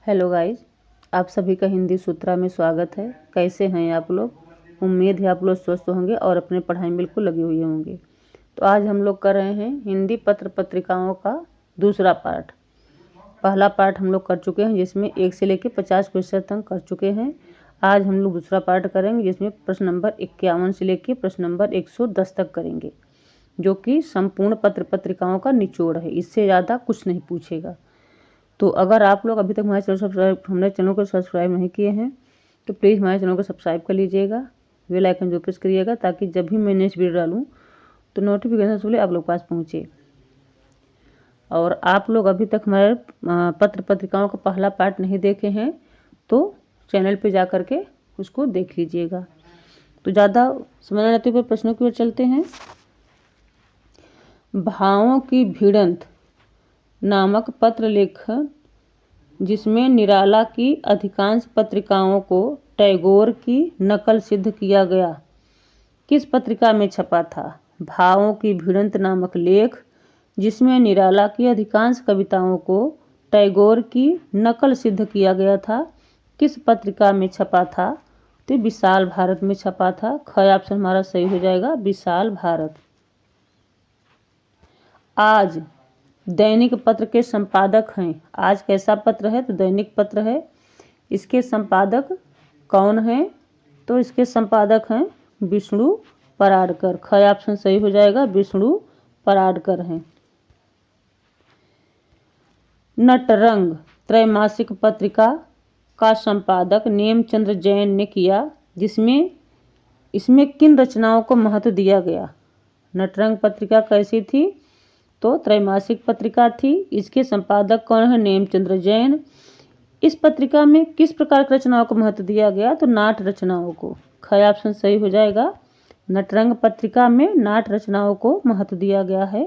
Hello guys, आप सभी का हिंदी सूत्रा में स्वागत है। कैसे हैं आप लोग? उम्मीद है आप लोग स्वस्थ होंगे और अपने पढ़ाई में बिल्कुल लगे हुए होंगे। तो आज हम लोग कर रहे हैं हिंदी पत्र पत्रिकाओं का दूसरा पार्ट। पहला पार्ट हम लोग कर चुके हैं जिसमें 1 से लेकर 50 क्वेश्चन तक कर चुके हैं। आज हम लोग दूसरा पार्ट करेंगे जिसमें प्रश्न नंबर 51 से लेकर प्रश्न नंबर 110 तक करेंगे, जो कि संपूर्ण पत्र पत्रिकाओं का निचोड़ है। इससे ज़्यादा कुछ नहीं पूछेगा। तो अगर आप लोग अभी तक हमारे चैनल को सब्सक्राइब नहीं किए हैं तो प्लीज़ हमारे चैनल को सब्सक्राइब कर लीजिएगा, बेल आइकन जो प्रेस करिएगा, ताकि जब भी मैं नेक्स्ट वीडियो डालूँ तो नोटिफिकेशन सबसे पहले आप लोग पास पहुँचे। और आप लोग अभी तक हमारे पत्र पत्रिकाओं का पहला पार्ट नहीं देखे हैं तो चैनल पे जा कर के उसको देख लीजिएगा। तो ज़्यादा समय न लेते हुए प्रश्नों की ओर चलते हैं। भावों की भिड़ंत नामक पत्र लेखन, जिसमें निराला की अधिकांश पत्रिकाओं को टैगोर की नकल सिद्ध किया गया, किस पत्रिका में छपा था? भावों की भिड़ंत नामक लेख, जिसमें निराला की अधिकांश कविताओं को टैगोर की नकल सिद्ध किया गया था, किस पत्रिका में छपा था? तो विशाल भारत में छपा था। ख ऑप्शन हमारा सही हो जाएगा, विशाल भारत। आज दैनिक पत्र के संपादक हैं। आज कैसा पत्र है? तो दैनिक पत्र है। इसके संपादक कौन हैं? तो इसके संपादक हैं विष्णु पराडकर। ख ऑप्शन सही हो जाएगा, विष्णु पराडकर हैं। नटरंग त्रैमासिक पत्रिका का संपादक नेमचंद्र जैन ने किया, इसमें किन रचनाओं को महत्व दिया गया? नटरंग पत्रिका कैसी थी? तो त्रैमासिक पत्रिका थी। इसके संपादक कौन है? नेमचंद्र जैन। इस पत्रिका में किस प्रकार की रचनाओं को महत्व दिया गया? तो नाट रचनाओं को। ख ऑप्शन सही हो जाएगा। नटरंग पत्रिका में नाट रचनाओं को महत्व दिया गया है।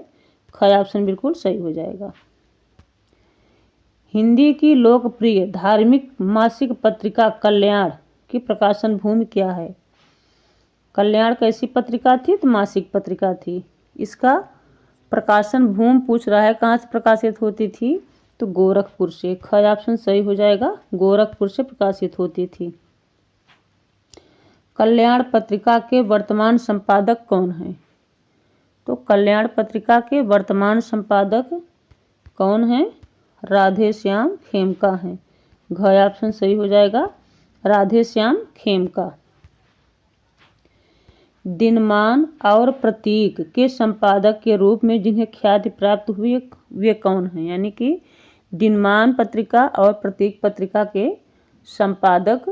ख ऑप्शन बिल्कुल सही हो जाएगा। हिंदी की लोकप्रिय धार्मिक मासिक पत्रिका कल्याण की प्रकाशन भूमि क्या है? कल्याण कैसी पत्रिका थी? तो मासिक पत्रिका थी। इसका प्रकाशन भूमि पूछ रहा है, कहाँ से प्रकाशित होती थी? तो गोरखपुर से। ख ऑप्शन सही हो जाएगा, गोरखपुर से प्रकाशित होती थी। कल्याण पत्रिका के वर्तमान संपादक कौन हैं? तो कल्याण पत्रिका के वर्तमान संपादक कौन हैं? राधे श्याम खेमका हैं। घ ऑप्शन सही हो जाएगा, राधे श्याम खेमका। दिनमान और प्रतीक के संपादक के रूप में जिन्हें ख्याति प्राप्त हुई वे कौन हैं? यानी कि दिनमान पत्रिका और प्रतीक पत्रिका के संपादक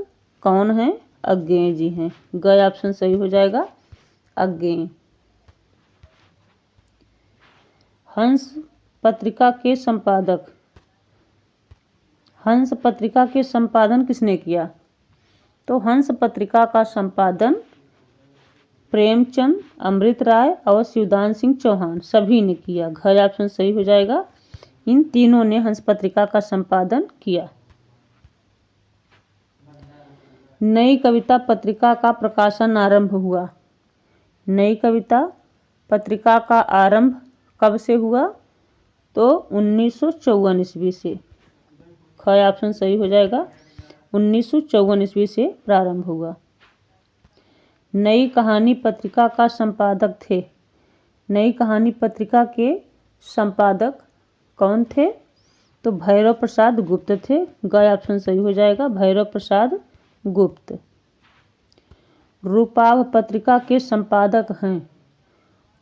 कौन हैं? अज्ञेय जी हैं। ग ऑप्शन सही हो जाएगा, अज्ञेय। हंस पत्रिका के संपादक, हंस पत्रिका के संपादन किसने किया? तो हंस पत्रिका का संपादन प्रेमचंद, अमृत राय और शिवदान सिंह चौहान सभी ने किया। घ ऑप्शन सही हो जाएगा, इन तीनों ने हंस पत्रिका का संपादन किया। नई कविता पत्रिका का प्रकाशन आरंभ हुआ। नई कविता पत्रिका का आरंभ कब से हुआ? तो 1954 ईस्वी से। ख ऑप्शन सही हो जाएगा, 1954 ईस्वी से प्रारंभ हुआ। नई कहानी पत्रिका का संपादक थे। नई कहानी पत्रिका के संपादक कौन थे? तो भैरव प्रसाद गुप्त थे। ग ऑप्शन सही हो जाएगा, भैरव प्रसाद गुप्त। रूपाव पत्रिका के संपादक हैं।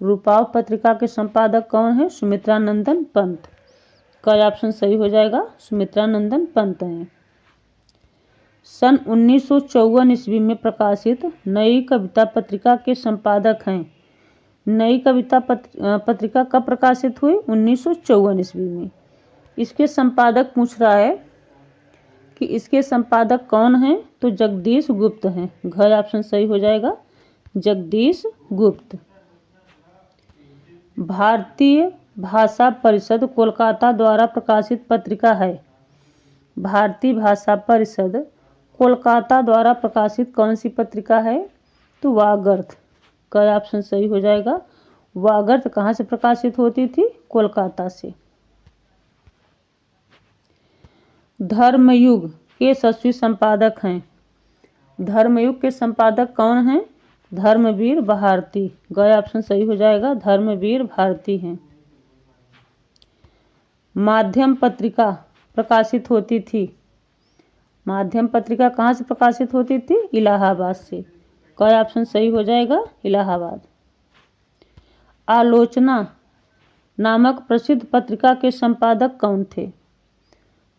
रूपाव पत्रिका के संपादक कौन है? सुमित्रा नंदन पंत। क ऑप्शन सही हो जाएगा, सुमित्रा नंदन पंत हैं। सन 1954 ईस्वी में प्रकाशित नई कविता पत्रिका के संपादक हैं। नई कविता पत्रिका कब प्रकाशित हुई? 1954 ईस्वी में। इसके संपादक पूछ रहा है कि इसके संपादक कौन हैं? तो जगदीश गुप्त हैं। घ ऑप्शन सही हो जाएगा, जगदीश गुप्त। भारतीय भाषा परिषद कोलकाता द्वारा प्रकाशित पत्रिका है। भारतीय भाषा परिषद कोलकाता द्वारा प्रकाशित कौन सी पत्रिका है? तो वागर्थ। क ऑप्शन सही हो जाएगा, वागर्थ कहाँ से प्रकाशित होती थी? कोलकाता से। धर्मयुग के यशस्वी संपादक हैं। धर्मयुग के संपादक कौन हैं? धर्मवीर भारती। ग ऑप्शन सही हो जाएगा, धर्मवीर भारती हैं। माध्यम पत्रिका प्रकाशित होती थी। माध्यम पत्रिका कहाँ से प्रकाशित होती थी? इलाहाबाद से। क ऑप्शन सही हो जाएगा, इलाहाबाद। आलोचना नामक प्रसिद्ध पत्रिका के संपादक कौन थे?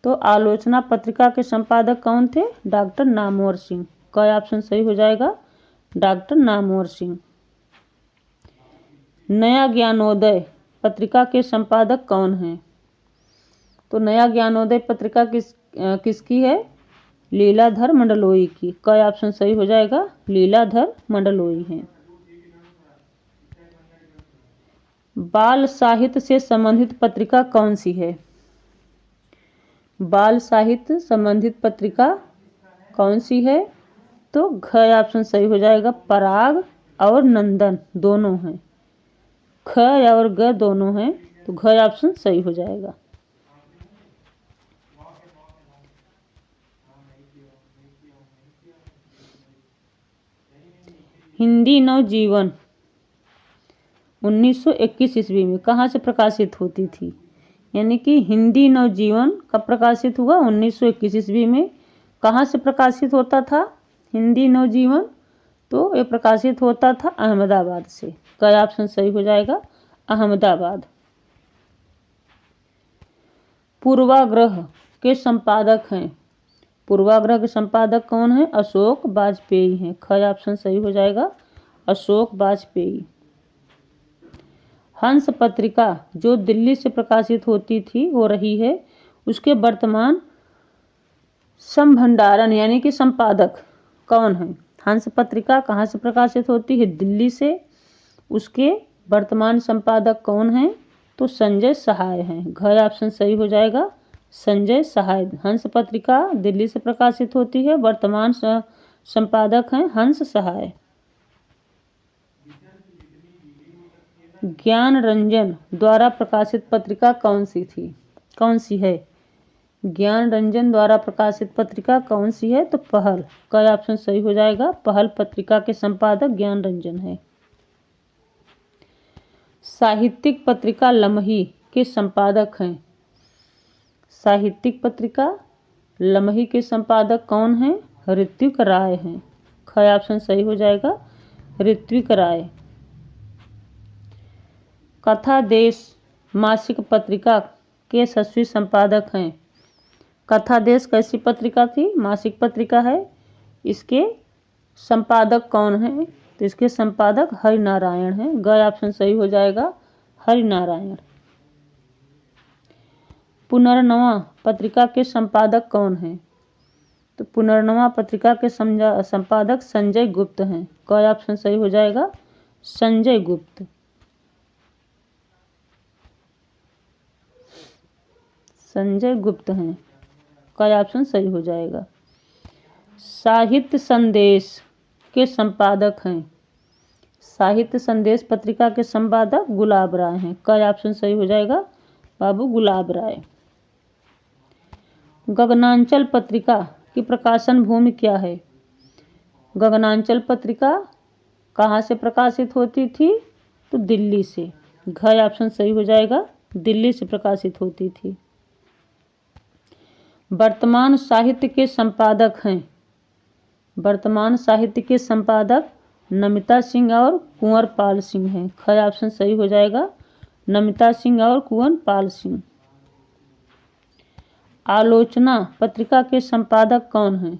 तो आलोचना पत्रिका के संपादक कौन थे? डॉक्टर नामवर सिंह। क ऑप्शन सही हो जाएगा, डॉक्टर नामवर सिंह। नया ज्ञानोदय पत्रिका के संपादक कौन हैं? तो नया ज्ञानोदय पत्रिका किसकी है? लीलाधर मंडलोई की। क ऑप्शन सही हो जाएगा, लीलाधर मंडलोई हैं। बाल साहित्य से संबंधित पत्रिका कौन सी है? बाल साहित्य संबंधित पत्रिका कौन सी है? तो घ ऑप्शन सही हो जाएगा, पराग और नंदन दोनों हैं। ख और ग दोनों हैं, तो घ ऑप्शन सही हो जाएगा। हिंदी नवजीवन 1921 ईस्वी में कहाँ से प्रकाशित होती थी? यानी कि हिंदी नवजीवन कब प्रकाशित हुआ? 1921 ईस्वी में। कहाँ से प्रकाशित होता था हिंदी नवजीवन? तो ये प्रकाशित होता था अहमदाबाद से। क ऑप्शन सही हो जाएगा, अहमदाबाद। पूर्वाग्रह के संपादक हैं। पूर्वाग्रह के संपादक कौन है? अशोक वाजपेयी हैं। ख ऑप्शन सही हो जाएगा, अशोक वाजपेयी। हंस पत्रिका जो दिल्ली से प्रकाशित हो रही है, उसके वर्तमान संभंडारण यानी कि संपादक कौन है? हंस पत्रिका कहाँ से प्रकाशित होती है? दिल्ली से। उसके वर्तमान संपादक कौन है? तो संजय सहाय हैं। घ ऑप्शन सही हो जाएगा, संजय सहाय। हंस पत्रिका दिल्ली से प्रकाशित होती है, वर्तमान संपादक हैं हंस सहाय। ज्ञान रंजन द्वारा प्रकाशित पत्रिका कौन सी है? ज्ञान रंजन द्वारा प्रकाशित पत्रिका कौन सी है? तो पहल। क ऑप्शन सही हो जाएगा, पहल पत्रिका के संपादक ज्ञान रंजन है। साहित्यिक पत्रिका लम्ही के संपादक हैं। साहित्यिक पत्रिका लम्ही के संपादक कौन हैं? ऋत्विक राय हैं। ख ऑप्शन सही हो जाएगा, ऋत्विक राय। कथा देश मासिक पत्रिका के यशस्वी संपादक हैं। कथा देश कैसी पत्रिका थी? मासिक पत्रिका है। इसके संपादक कौन है? तो इसके संपादक हरिनारायण हैं। ग ऑप्शन सही हो जाएगा, हरिनारायण। पुनर्नवा पत्रिका के संपादक कौन हैं? तो पुनर्नवा पत्रिका के संपादक संजय गुप्त हैं। क ऑप्शन सही हो जाएगा, संजय गुप्त। संजय गुप्त हैं। क ऑप्शन सही हो जाएगा। साहित्य संदेश के संपादक हैं। साहित्य संदेश पत्रिका के संपादक गुलाब राय हैं। क ऑप्शन सही हो जाएगा, बाबू गुलाब राय। गगनांचल पत्रिका की प्रकाशन भूमि क्या है? गगनांचल पत्रिका कहाँ से प्रकाशित होती थी? तो दिल्ली से। घ ऑप्शन सही हो जाएगा, दिल्ली से प्रकाशित होती थी। वर्तमान साहित्य के संपादक हैं। वर्तमान साहित्य के संपादक नमिता सिंह और कुंवर पाल सिंह हैं। ख ऑप्शन सही हो जाएगा, नमिता सिंह और कुंवर पाल सिंह। आलोचना पत्रिका के संपादक कौन हैं?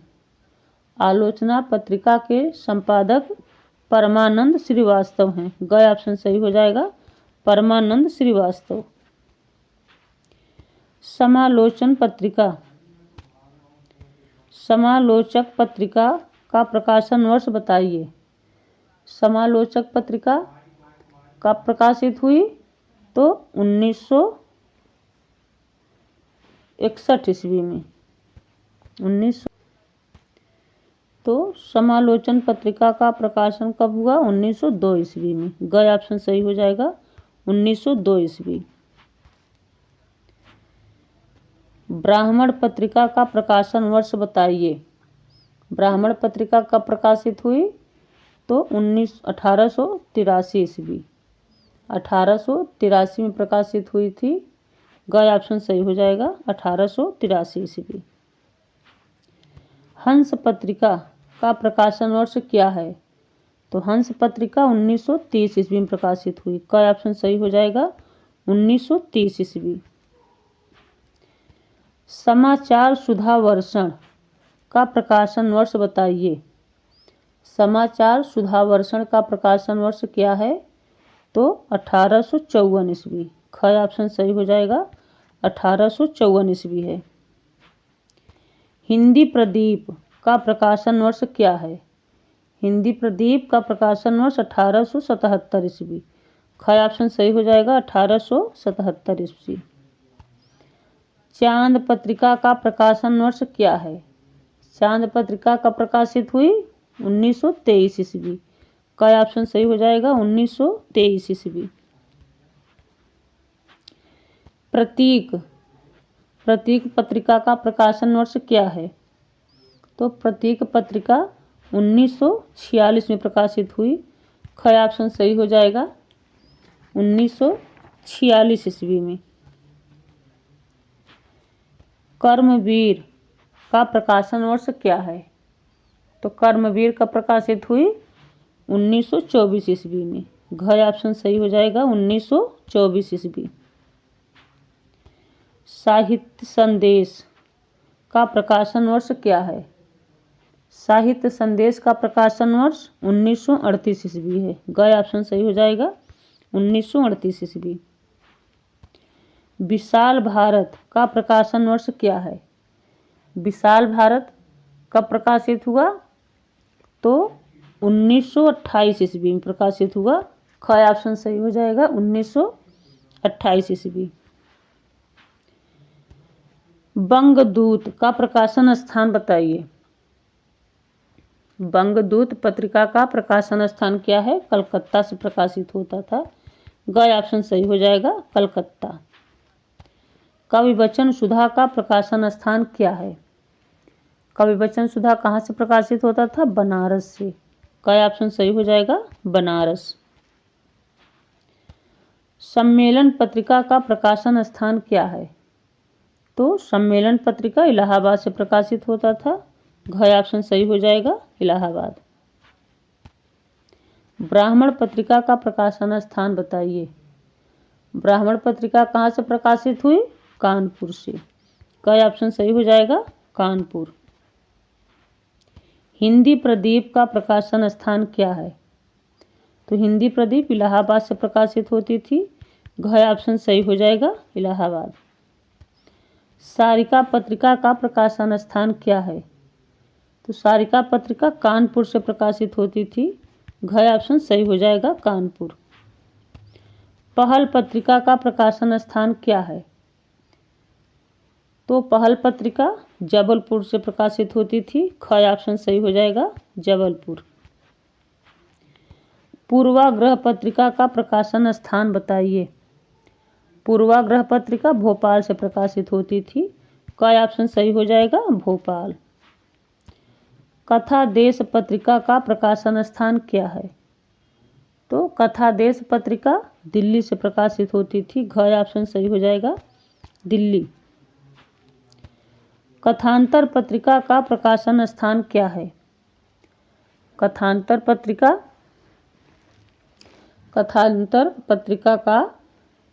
आलोचना पत्रिका के संपादक परमानंद श्रीवास्तव हैं। ग ऑप्शन सही हो जाएगा, परमानंद श्रीवास्तव। समालोचन पत्रिका, समालोचक पत्रिका का प्रकाशन वर्ष बताइए। समालोचक पत्रिका कब प्रकाशित हुई? तो 1961 ईस्वी में। तो समालोचन पत्रिका का प्रकाशन कब हुआ? 1902 ईस्वी में। ग ऑप्शन सही हो जाएगा, 1902 ईस्वी। ब्राह्मण पत्रिका का प्रकाशन वर्ष बताइए। ब्राह्मण पत्रिका कब प्रकाशित हुई? तो 1883 ईस्वी, 1883 में प्रकाशित हुई थी। ग ऑप्शन सही हो जाएगा, 1883 ईस्वी। हंस पत्रिका का प्रकाशन वर्ष क्या है? तो हंस पत्रिका 1930 ईस्वी में प्रकाशित हुई। क ऑप्शन सही हो जाएगा, 1930 ईस्वी। समाचार सुधा वर्षण का प्रकाशन वर्ष बताइए। समाचार सुधा वर्षण का प्रकाशन वर्ष क्या है? तो 1854 ईस्वी। ख ऑप्शन सही हो जाएगा, 1854 ईस्वी है। हिंदी प्रदीप का प्रकाशन वर्ष क्या है? हिंदी प्रदीप का प्रकाशन वर्ष 1877 ईस्वी। ख ऑप्शन सही हो जाएगा, 1877 ईस्वी। चांद पत्रिका का प्रकाशन वर्ष क्या है? चांद पत्रिका कब प्रकाशित हुई? 1923 ईस्वी। क ऑप्शन सही हो जाएगा, 1923 ईस्वी। प्रतीक पत्रिका का प्रकाशन वर्ष क्या है? तो प्रतीक पत्रिका 1946 में प्रकाशित हुई। ख ऑप्शन सही हो जाएगा, 1946 ईस्वी में। कर्मवीर का प्रकाशन वर्ष क्या है? तो कर्मवीर कब प्रकाशित हुई? 1924 ईस्वी में। घ ऑप्शन सही हो जाएगा, 1924 ईस्वी। साहित्य संदेश का प्रकाशन वर्ष क्या है? साहित्य संदेश का प्रकाशन वर्ष 1938 ईस्वी है। ग ऑप्शन सही हो जाएगा, 1938 ईस्वी। विशाल भारत का प्रकाशन वर्ष क्या है? विशाल भारत कब प्रकाशित हुआ? तो 1928 ईस्वी में प्रकाशित हुआ। ख ऑप्शन सही हो जाएगा, 1928 ईस्वी। बंगदूत का प्रकाशन स्थान बताइए। बंगदूत पत्रिका का प्रकाशन स्थान क्या है? कलकत्ता से प्रकाशित होता था। ग ऑप्शन सही हो जाएगा, कलकत्ता। कवि वचन सुधा का प्रकाशन स्थान क्या है? कवि वचन सुधा कहाँ से प्रकाशित होता था? बनारस से। क ऑप्शन सही हो जाएगा, बनारस। सम्मेलन पत्रिका का प्रकाशन स्थान क्या है? तो सम्मेलन पत्रिका इलाहाबाद से प्रकाशित होता था। घ ऑप्शन सही हो जाएगा, इलाहाबाद। ब्राह्मण पत्रिका का प्रकाशन स्थान बताइए। ब्राह्मण पत्रिका कहाँ से प्रकाशित हुई? कानपुर से। क ऑप्शन सही हो जाएगा, कानपुर। हिंदी प्रदीप का प्रकाशन स्थान क्या है? तो हिंदी प्रदीप इलाहाबाद से प्रकाशित होती थी। घ ऑप्शन सही हो जाएगा, इलाहाबाद। सारिका पत्रिका का प्रकाशन स्थान क्या है? तो सारिका पत्रिका कानपुर से प्रकाशित होती थी। घ ऑप्शन सही हो जाएगा, कानपुर। पहल पत्रिका का प्रकाशन स्थान क्या है? तो पहल पत्रिका जबलपुर से प्रकाशित होती थी। ख ऑप्शन सही हो जाएगा, जबलपुर। पूर्वाग्रह पत्रिका का प्रकाशन स्थान बताइए। पूर्वाग्रह पत्रिका भोपाल से प्रकाशित होती थी। क ऑप्शन सही हो जाएगा, भोपाल। कथा देश पत्रिका का प्रकाशन स्थान क्या है? तो कथा देश पत्रिका दिल्ली से प्रकाशित होती थी। घ ऑप्शन सही हो जाएगा, दिल्ली। कथांतर पत्रिका का प्रकाशन स्थान क्या है? कथांतर पत्रिका का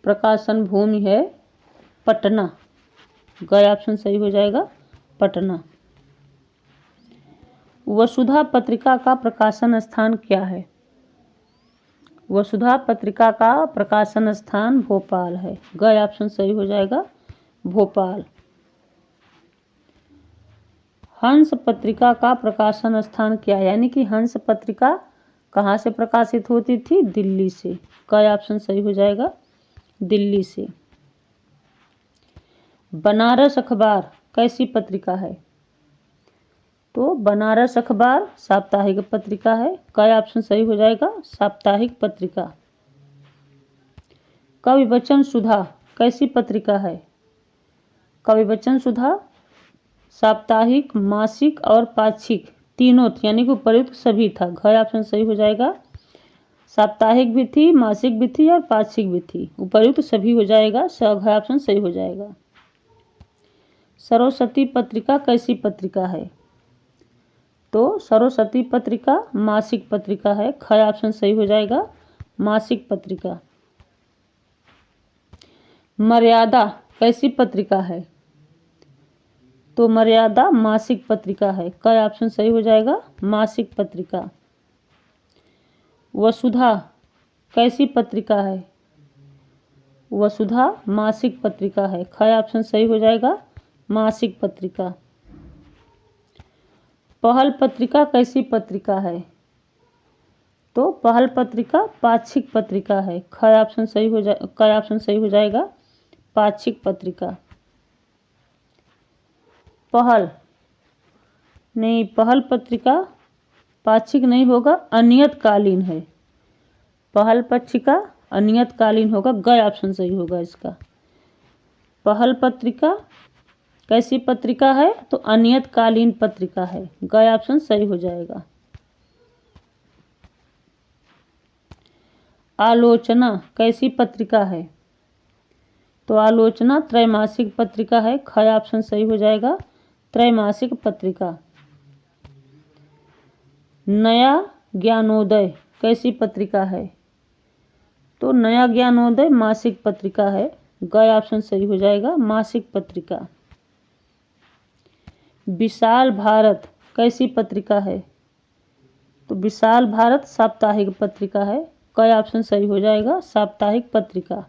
प्रकाशन भूमि है पटना। ग ऑप्शन सही हो जाएगा, पटना। वसुधा पत्रिका का प्रकाशन स्थान क्या है? वसुधा पत्रिका का प्रकाशन स्थान भोपाल है। ग ऑप्शन सही हो जाएगा, भोपाल। हंस पत्रिका का प्रकाशन स्थान क्या है? यानी कि हंस पत्रिका कहाँ से प्रकाशित होती थी? दिल्ली से। क ऑप्शन सही हो जाएगा, दिल्ली से। बनारस अखबार कैसी पत्रिका है? तो बनारस अखबार साप्ताहिक पत्रिका है। क ऑप्शन सही हो जाएगा, साप्ताहिक पत्रिका। कवि वचन सुधा कैसी पत्रिका है? कवि वचन सुधा साप्ताहिक, मासिक और पाक्षिक तीनों यानी कि उपयुक्त सभी था। घ ऑप्शन सही हो जाएगा। साप्ताहिक भी थी, मासिक भी थी और पाक्षिक भी थी, उपयुक्त सभी हो जाएगा। घ ऑप्शन सही हो जाएगा। सरस्वती पत्रिका कैसी पत्रिका है? तो सरस्वती पत्रिका मासिक पत्रिका है। ख ऑप्शन सही हो जाएगा, मासिक पत्रिका। मर्यादा कैसी पत्रिका है? तो मर्यादा मासिक पत्रिका है। क ऑप्शन सही हो जाएगा, मासिक पत्रिका। वसुधा कैसी पत्रिका है? वसुधा मासिक पत्रिका है। ख ऑप्शन सही हो जाएगा, मासिक पत्रिका। पहल पत्रिका कैसी पत्रिका है? तो पहल पत्रिका पाक्षिक पत्रिका है। ख ऑप्शन सही हो जाए, क ऑप्शन सही हो जाएगा, पाक्षिक पत्रिका। पहल नहीं, पहल पत्रिका पाक्षिक नहीं होगा, अनियतकालीन है। पहल पत्रिका अनियतकालीन होगा। ग ऑप्शन सही होगा इसका। पहल पत्रिका कैसी पत्रिका है? तो अनियतकालीन पत्रिका है। ग ऑप्शन सही हो जाएगा। आलोचना कैसी पत्रिका है? तो आलोचना त्रैमासिक पत्रिका है। ख ऑप्शन सही हो जाएगा, त्रैमासिक पत्रिका। नया ज्ञानोदय कैसी पत्रिका है? तो नया ज्ञानोदय मासिक पत्रिका है। ग ऑप्शन सही हो जाएगा, मासिक पत्रिका। विशाल भारत कैसी पत्रिका है? तो विशाल भारत साप्ताहिक पत्रिका है। क ऑप्शन सही हो जाएगा, साप्ताहिक पत्रिका।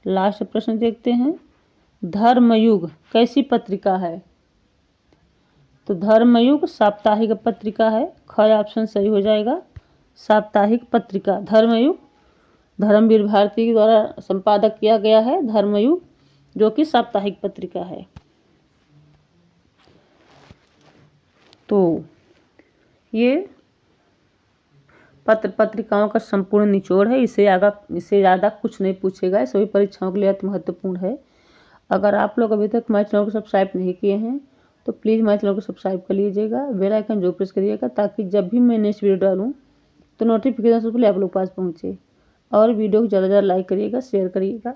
लास्ट प्रश्न देखते हैं। धर्मयुग कैसी पत्रिका है? तो धर्मयुग साप्ताहिक पत्रिका है। ख ऑप्शन सही हो जाएगा, साप्ताहिक पत्रिका। धर्मयुग धर्मवीर भारती द्वारा संपादक किया गया है, धर्मयुग, जो कि साप्ताहिक पत्रिका है। तो ये पत्रिकाओं का संपूर्ण निचोड़ है। इससे ज़्यादा कुछ नहीं पूछेगा। सभी परीक्षाओं के लिए अति महत्वपूर्ण है। अगर आप लोग अभी तक हमारे चैनल को सब्सक्राइब नहीं किए हैं तो प्लीज़ हमारे चैनल को सब्सक्राइब कर लीजिएगा, बेल आइकन जो प्रेस करिएगा, ताकि जब भी मैं नेक्स्ट वीडियो डालूँ तो नोटिफिकेशन सबसे पहले आप लोग पास पहुँचे। और वीडियो को ज़्यादा लाइक करिएगा, शेयर करिएगा,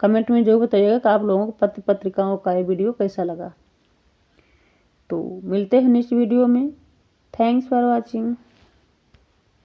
कमेंट में जो बताइएगा कि आप लोगों को पत्रिकाओं का ये वीडियो कैसा लगा। तो मिलते हैं नेक्स्ट वीडियो में। Thanks for watching.